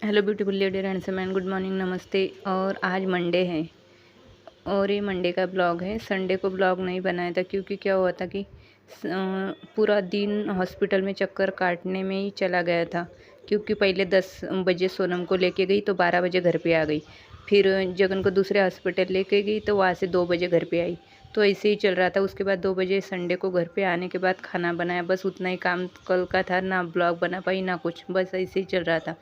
Hello beautiful lady and man, good morning, नमस्ते। और आज मंडे है और ये मंडे का ब्लॉग है। संडे को ब्लॉग नहीं बनाया था क्योंकि क्या हुआ था कि पूरा दिन हॉस्पिटल में चक्कर काटने में ही चला गया था। क्योंकि पहले 10 बजे सोनम को लेके गई तो 12 बजे घर पे आ गई। फिर जगन को दूसरे हॉस्पिटल लेके गई तो वहाँ से 2 बजे घर पे आई। तो ऐसे ही चल रहा था। उसके बाद 2 बजे संडे को घर पे आने के बाद खाना बनाया, बस उतना ही काम कल का था। ना ब्लॉग बना पाई ना कुछ, बस ऐसे ही चल रहा था।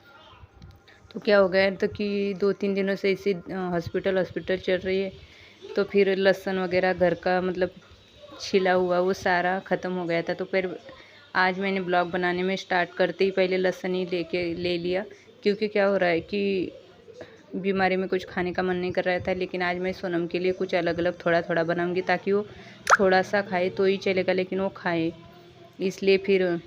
तो क्या हो गया तो कि 2-3 दिनों से इसी हॉस्पिटल चल रही है। तो फिर लहसुन वगैरह घर का मतलब छिला हुआ वो सारा ख़त्म हो गया था। तो फिर आज मैंने ब्लॉग बनाने में स्टार्ट करते ही पहले लहसुन ही ले लिया। क्योंकि क्या हो रहा है कि बीमारी में कुछ खाने का मन नहीं कर रहा था। लेकिन आज मैं सोनम के लिए कुछ अलग अलग थोड़ा थोड़ा बनाऊंगी ताकि वो थोड़ा सा खाए तो ही चलेगा, लेकिन वो खाए। इसलिए फिर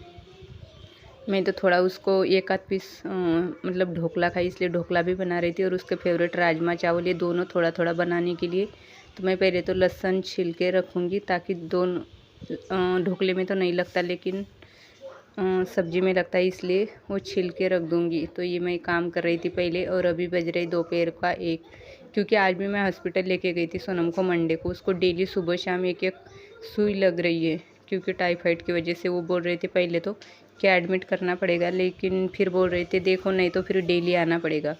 मैं तो थोड़ा उसको एक आध पीस मतलब ढोकला खाई, इसलिए ढोकला भी बना रही थी। और उसके फेवरेट राजमा चावल, ये दोनों थोड़ा थोड़ा बनाने के लिए तो मैं पहले तो लहसुन छिल के रखूँगी ताकि दोनों ढोकले में तो नहीं लगता लेकिन सब्जी में लगता है, इसलिए वो छिल के रख दूँगी। तो ये मैं काम कर रही थी पहले। और अभी बज रही दोपहर का 1। क्योंकि आज भी मैं हॉस्पिटल लेके गई थी सोनम को मंडे को। उसको डेली सुबह शाम एक एक सुई लग रही है क्योंकि टाइफाइड की वजह से। वो बोल रहे थे पहले तो क्या एडमिट करना पड़ेगा, लेकिन फिर बोल रहे थे देखो नहीं तो फिर डेली आना पड़ेगा।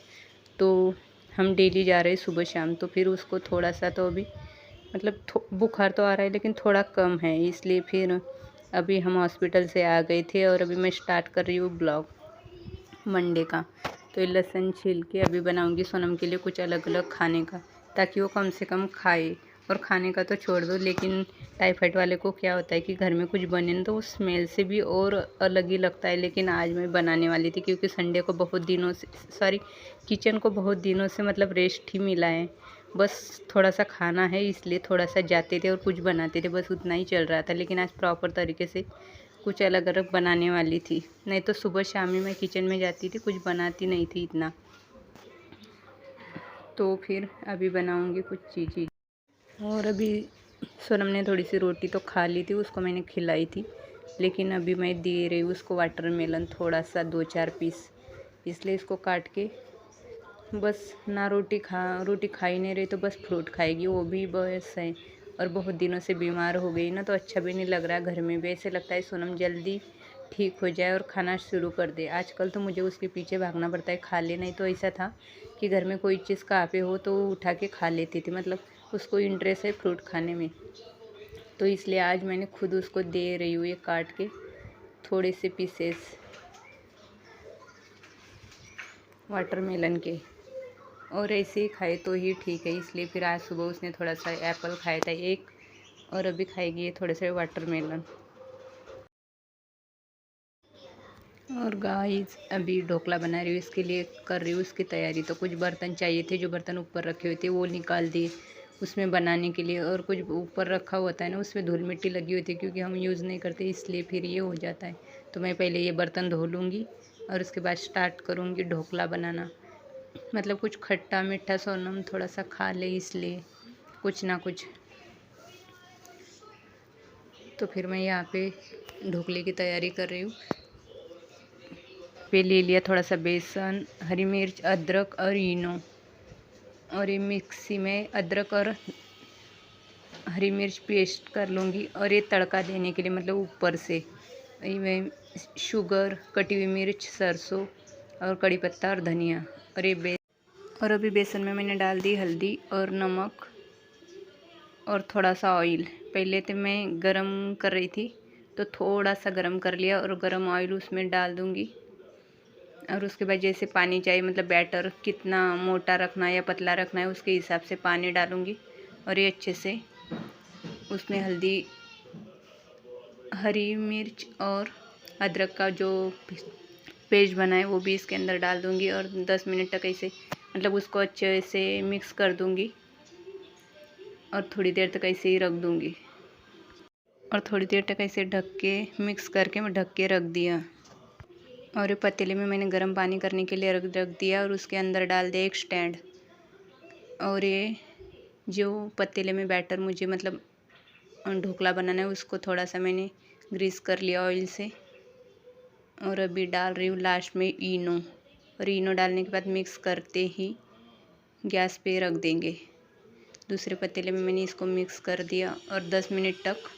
तो हम डेली जा रहे हैं सुबह शाम। तो फिर उसको थोड़ा सा तो अभी मतलब बुखार तो आ रहा है लेकिन थोड़ा कम है, इसलिए फिर अभी हम हॉस्पिटल से आ गए थे। और अभी मैं स्टार्ट कर रही हूँ ब्लॉग मंडे का। तो ये लहसुन छील के अभी बनाऊंगी सोनम के लिए कुछ अलग अलग खाने का, ताकि वो कम से कम खाए। और खाने का तो छोड़ दो, लेकिन टाइफाइड वाले को क्या होता है कि घर में कुछ बने ना तो वो स्मेल से भी और अलग ही लगता है। लेकिन आज मैं बनाने वाली थी क्योंकि संडे को बहुत दिनों से किचन को बहुत दिनों से मतलब रेस्ट ही मिला है। बस थोड़ा सा खाना है इसलिए थोड़ा सा जाते थे और कुछ बनाते थे, बस उतना ही चल रहा था। लेकिन आज प्रॉपर तरीके से कुछ अलग अलग बनाने वाली थी। नहीं तो सुबह शाम ही मैं किचन में जाती थी, कुछ बनाती नहीं थी इतना। तो फिर अभी बनाऊंगी कुछ चीज़ें। और अभी सोनम ने थोड़ी सी रोटी तो खा ली थी, उसको मैंने खिलाई थी। लेकिन अभी मैं दे रही हूँ उसको वाटरमेलन थोड़ा सा 2-4 पीस, इसलिए इसको काट के बस ना रोटी खा ही नहीं रही तो बस फ्रूट खाएगी, वो भी बस है। और बहुत दिनों से बीमार हो गई ना तो अच्छा भी नहीं लग रहा है घर में भी। ऐसे लगता है सोनम जल्दी ठीक हो जाए और खाना शुरू कर दे। आजकल तो मुझे उसके पीछे भागना पड़ता है, खा ले। नहीं तो ऐसा था कि घर में कोई चीज़ कहाँ पे हो तो उठा के खा लेती थी, मतलब उसको इंटरेस्ट है फ्रूट खाने में। तो इसलिए आज मैंने खुद उसको दे रही हूँ ये काट के थोड़े से पीसेस वाटरमेलन के। और ऐसे ही खाए तो ही ठीक है, इसलिए फिर आज सुबह उसने थोड़ा सा एप्पल खाया था एक, और अभी खाएगी ये थोड़े से वाटरमेलन। और गाइस अभी ढोकला बना रही हूँ, इसके लिए कर रही हूँ उसकी तैयारी। तो कुछ बर्तन चाहिए थे, जो बर्तन ऊपर रखे हुए थे वो निकाल दिए उसमें बनाने के लिए। और कुछ ऊपर रखा होता है ना उसमें धूल मिट्टी लगी हुई थी क्योंकि हम यूज़ नहीं करते, इसलिए फिर ये हो जाता है। तो मैं पहले ये बर्तन धो लूँगी और उसके बाद स्टार्ट करूँगी ढोकला बनाना। मतलब कुछ खट्टा मीठा सोनम थोड़ा सा खा ले, इसलिए कुछ ना कुछ। तो फिर मैं यहाँ पे ढोकले की तैयारी कर रही हूँ। पे ले लिया थोड़ा सा बेसन, हरी मिर्च, अदरक और इनो। और ये मिक्सी में अदरक और हरी मिर्च पेस्ट कर लूँगी। और ये तड़का देने के लिए मतलब ऊपर से मैं शुगर, कटी हुई मिर्च, सरसों और कड़ी पत्ता और धनिया। और अभी बेसन में मैंने डाल दी हल्दी और नमक और थोड़ा सा ऑयल। पहले तो मैं गरम कर रही थी तो थोड़ा सा गरम कर लिया और गरम ऑयल उसमें डाल दूँगी। और उसके बाद जैसे पानी चाहिए, मतलब बैटर कितना मोटा रखना है या पतला रखना है उसके हिसाब से पानी डालूँगी। और ये अच्छे से उसमें हल्दी, हरी मिर्च और अदरक का जो पेस्ट बना है वो भी इसके अंदर डाल दूँगी। और 10 मिनट तक ऐसे मतलब उसको अच्छे से मिक्स कर दूँगी और थोड़ी देर तक ऐसे ही रख दूँगी। और थोड़ी देर तक ऐसे ढक के मिक्स करके मैं ढक के रख दिया। और ये पतीले में मैंने गर्म पानी करने के लिए रख दिया और उसके अंदर डाल दिया एक स्टैंड। और ये जो पतीले में बैटर मुझे मतलब ढोकला बनाना है उसको थोड़ा सा मैंने ग्रीस कर लिया ऑयल से। और अभी डाल रही हूँ लास्ट में इनो। और इनो डालने के बाद मिक्स करते ही गैस पे रख देंगे। दूसरे पतीले में मैंने इसको मिक्स कर दिया और 10 मिनट तक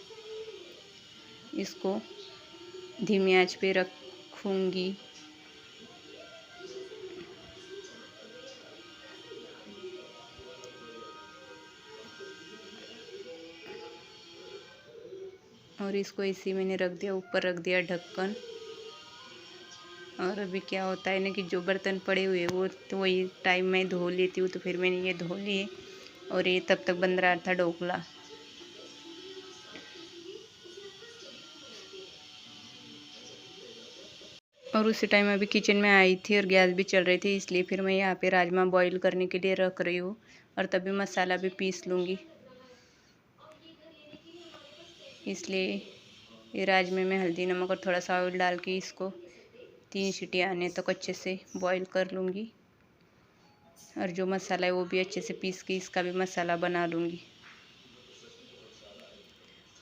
इसको धीमी आंच पे रखूँगी। और इसको इसी मैंने रख दिया, ऊपर रख दिया ढक्कन। और अभी क्या होता है ना कि जो बर्तन पड़े हुए वो तो वही टाइम में धो लेती हूँ, तो फिर मैंने ये धो लिए और ये तब तक बन रहा था ढोकला। और उसी टाइम अभी किचन में आई थी और गैस भी चल रही थी, इसलिए फिर मैं यहाँ पे राजमा बॉईल करने के लिए रख रही हूँ और तभी मसाला भी पीस लूँगी। इसलिए ये राजमे में हल्दी नमक और थोड़ा सा ऑयल डाल के इसको 3 सीटी आने तक अच्छे से बॉईल कर लूँगी। और जो मसाला है वो भी अच्छे से पीस के इसका भी मसाला बना लूँगी।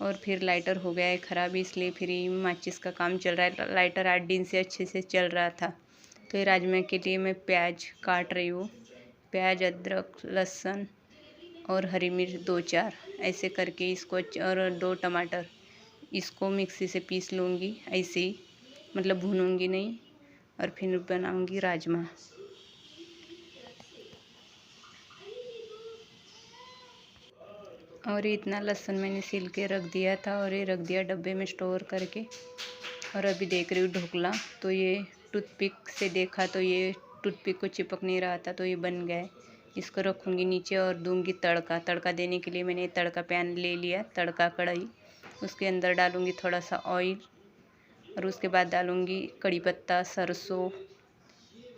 और फिर लाइटर हो गया है ख़राब, इसलिए फिर माचिस का काम चल रहा है। लाइटर 8 दिन से अच्छे से चल रहा था। तो ये राजमा के लिए मैं प्याज काट रही हूँ। प्याज, अदरक, लहसुन और हरी मिर्च 2-4 ऐसे करके इसको और 2 टमाटर इसको मिक्सी से पीस लूँगी। ऐसे ही मतलब भूनूंगी नहीं। और फिर बनाऊँगी राजमा। और इतना लहसुन मैंने सील के रख दिया था और ये रख दिया डब्बे में स्टोर करके। और अभी देख रही हूँ ढोकला, तो ये टूथपिक से देखा तो ये टूथपिक को चिपक नहीं रहा था, तो ये बन गया है। इसको रखूँगी नीचे और दूंगी तड़का। तड़का देने के लिए मैंने तड़का पैन ले लिया, तड़का कढ़ाई। उसके अंदर डालूँगी थोड़ा सा ऑयल और उसके बाद डालूँगी कड़ी पत्ता, सरसों,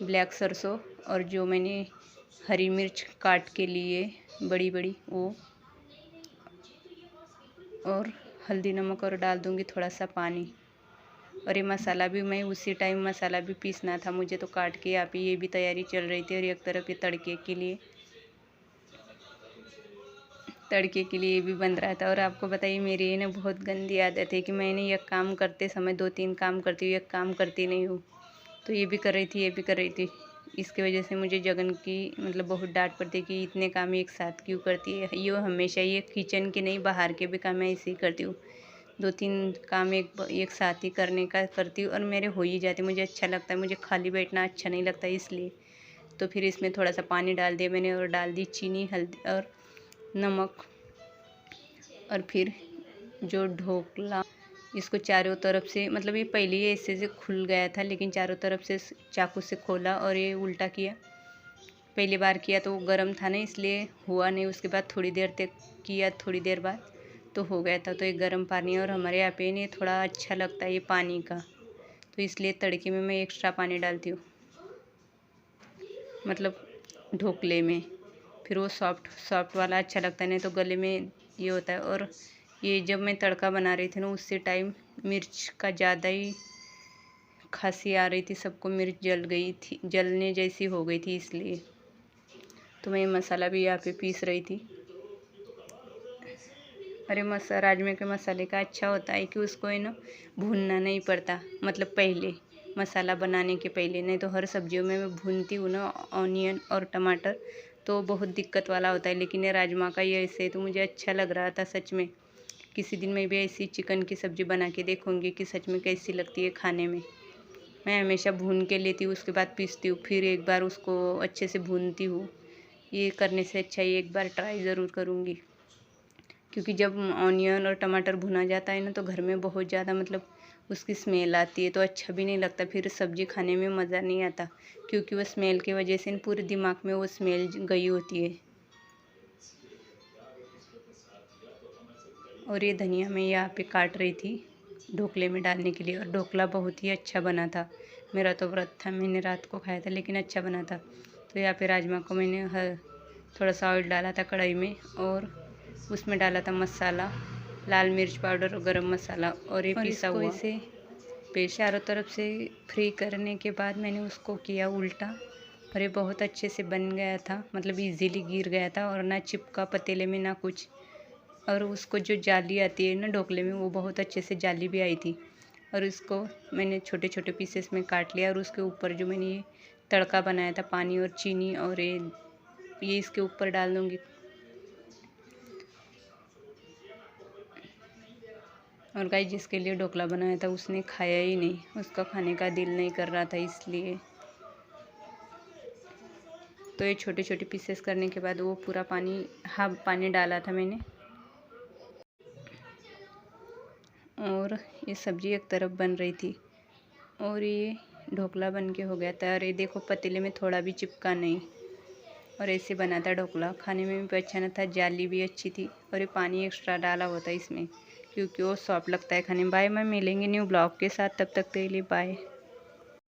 ब्लैक सरसों और जो मैंने हरी मिर्च काट के लिए बड़ी बड़ी वो, और हल्दी नमक और डाल दूँगी थोड़ा सा पानी। और ये मसाला भी मैं उसी टाइम मसाला भी पीसना था मुझे, तो काट के यहाँ पे ये भी तैयारी चल रही थी। और एक तरफ ये तड़के के लिए ये भी बन रहा था। और आपको बताइए मेरी ये ना बहुत गंदी आदत है कि मैंने एक काम करते समय 2-3 काम करती हूँ, एक काम करती नहीं हूँ। तो ये भी कर रही थी, ये भी कर रही थी। इसकी वजह से मुझे जगन की मतलब बहुत डांट पड़ती है कि इतने काम एक साथ क्यों करती है। ये हमेशा ये किचन के नहीं बाहर के भी काम मैं ऐसे ही करती हूँ। 2-3 काम एक साथ ही करने का करती हूँ और मेरे हो ही जाते। मुझे अच्छा लगता है, मुझे खाली बैठना अच्छा नहीं लगता इसलिए। तो फिर इसमें थोड़ा सा पानी डाल दिया मैंने और डाल दी चीनी, हल्दी और नमक। और फिर जो ढोकला इसको चारों तरफ से मतलब ये पहले ही ऐसे से खुल गया था, लेकिन चारों तरफ से चाकू से खोला और ये उल्टा किया। पहली बार किया तो वो गर्म था ना, इसलिए हुआ नहीं। उसके बाद थोड़ी देर तक किया, थोड़ी देर बाद तो हो गया था। तो ये गर्म पानी और हमारे यहाँ पे नहीं थोड़ा अच्छा लगता है ये पानी का, तो इसलिए तड़के में मैं एक्स्ट्रा पानी डालती हूँ, मतलब ढोकले में। फिर वो सॉफ्ट वाला अच्छा लगता है, नहीं तो गले में ये होता है। और ये जब मैं तड़का बना रही थी ना उसी टाइम मिर्च का ज़्यादा ही खांसी आ रही थी, सबको मिर्च जल गई थी, जलने जैसी हो गई थी, इसलिए तो मैं मसाला भी यहाँ पे पीस रही थी। अरे राजमे के मसाले का अच्छा होता है कि उसको है ना भूनना नहीं पड़ता, मतलब पहले मसाला बनाने के पहले। नहीं तो हर सब्जियों में मैं भूनती हूँ ना ऑनियन और टमाटर, तो बहुत दिक्कत वाला होता है। लेकिन ये राजमा का ये ऐसे तो मुझे अच्छा लग रहा था सच में। किसी दिन मैं भी ऐसी चिकन की सब्ज़ी बना के देखूँगी कि सच में कैसी लगती है खाने में। मैं हमेशा भून के लेती हूँ, उसके बाद पीसती हूँ, फिर एक बार उसको अच्छे से भूनती हूँ। ये करने से अच्छा ही एक बार ट्राई ज़रूर करूँगी, क्योंकि जब ऑनियन और टमाटर भुना जाता है ना तो घर में बहुत ज़्यादा मतलब उसकी स्मेल आती है, तो अच्छा भी नहीं लगता, फिर सब्ज़ी खाने में मज़ा नहीं आता, क्योंकि वो स्मेल की वजह से पूरे दिमाग में वो स्मेल गई होती है। और ये धनिया मैं यहाँ पे काट रही थी ढोकले में डालने के लिए, और ढोकला बहुत ही अच्छा बना था। मेरा तो व्रत था, मैंने रात को खाया था, लेकिन अच्छा बना था। तो यहाँ पे राजमा को मैंने थोड़ा सा ऑयल डाला था कढ़ाई में और उसमें डाला था मसाला, लाल मिर्च पाउडर और गरम मसाला और ये पिसा हुआ। इसे चारों तरफ से फ्री करने के बाद मैंने उसको किया उल्टा, और ये बहुत अच्छे से बन गया था, मतलब इजीली गिर गया था और ना चिपका पतीले में ना कुछ। और उसको जो जाली आती है ना ढोकले में, वो बहुत अच्छे से जाली भी आई थी। और इसको मैंने छोटे छोटे पीसेस में काट लिया और उसके ऊपर जो मैंने ये तड़का बनाया था, पानी और चीनी, और ये इसके ऊपर डाल दूँगी। और गाइस जिसके लिए ढोकला बनाया था उसने खाया ही नहीं, उसका खाने का दिल नहीं कर रहा था, इसलिए तो ये छोटे छोटे पीसेस करने के बाद वो पूरा पानी, हाफ पानी डाला था मैंने। और ये सब्जी एक तरफ बन रही थी और ये ढोकला बन के हो गया था। और ये देखो पतीले में थोड़ा भी चिपका नहीं। और ऐसे बना था ढोकला, खाने में भी अच्छा ना था, जाली भी अच्छी थी। और ये पानी एक्स्ट्रा डाला हुआ था इसमें क्योंकि वो सॉफ्ट लगता है खाने में। बाय, मैं मिलेंगे न्यू ब्लॉग के साथ, तब तक के लिए बाय।